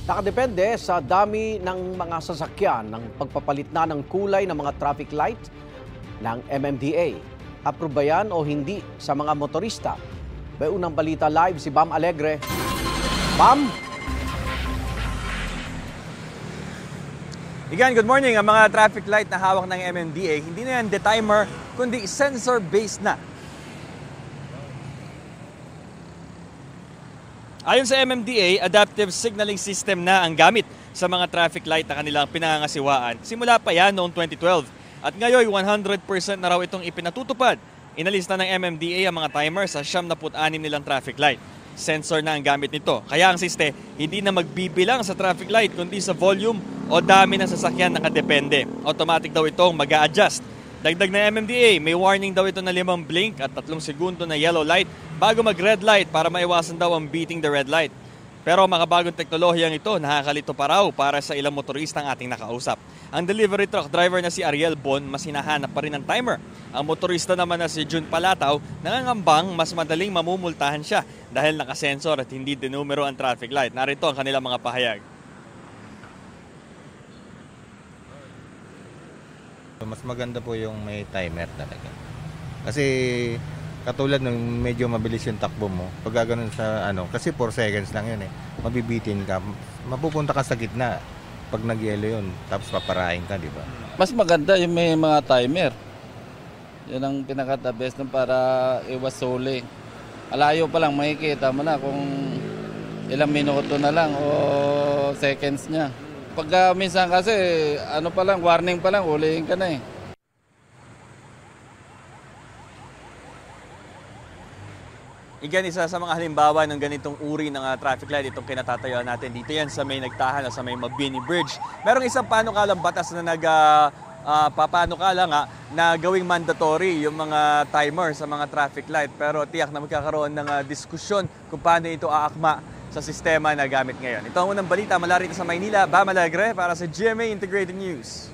Nakadepende sa dami ng mga sasakyan ng pagpapalit na ng kulay ng mga traffic light ng MMDA. Approve ba yan o hindi sa mga motorista? May unang balita live si Bam Alegre. Bam! Again, good morning. Ang mga traffic light na hawak ng MMDA, hindi na yan de-timer, kundi sensor-based na. Ayon sa MMDA, adaptive signaling system na ang gamit sa mga traffic light na kanilang pinangangasiwaan. Simula pa yan noong 2012. At ngayon, 100% na raw itong ipinatutupad. Inalis na ng MMDA ang mga timer sa 76 nilang traffic light. Sensor na ang gamit nito. Kaya ang siste, hindi na magbibilang sa traffic light kundi sa volume o dami ng sasakyan nakadepende. Automatic daw itong mag-a-adjust. Dagdag na MMDA, may warning daw ito na 5 blink at 3 segundo na yellow light bago mag-red light para maiwasan daw ang beating the red light. Pero makabagong teknolohiyang ito, nakakalito pa raw para sa ilang motorista ang ating nakausap. Ang delivery truck driver na si Ariel Bon, mas hinahanap pa rin ng timer. Ang motorista naman na si June Palataw, nangangambang mas madaling mamumultahan siya dahil nakasensor at hindi dinumero ang traffic light. Narito ang kanilang mga pahayag. Mas maganda po yung may timer talaga. Kasi katulad nung medyo mabilis yung takbo mo, pag gano'n sa kasi 4 seconds lang yun eh. Mabibitin ka, mapupunta ka sa gitna pag nag-yelo yun, tapos paparahin ka, di ba? Mas maganda yung may mga timer. Yan ang pinaka-the best para iwas suling. Alayo pa lang makikita mo na kung ilang minuto na lang o seconds niya. Pagka minsan kasi, warning pa lang, ulihin ka na eh. Again, isa sa mga halimbawa ng ganitong uri ng traffic light, itong kinatatayuan natin. Dito yan sa may nagtahan o sa may Mabini Bridge. Merong isang panukalang batas na papanukala nga na gawing mandatory yung mga timer sa mga traffic light. Pero tiyak na magkakaroon ng diskusyon kung paano ito aakma sa sistema na gamit ngayon. Ito ang unang balita mula rito sa Maynila. Bam Alegre para sa GMA Integrated News.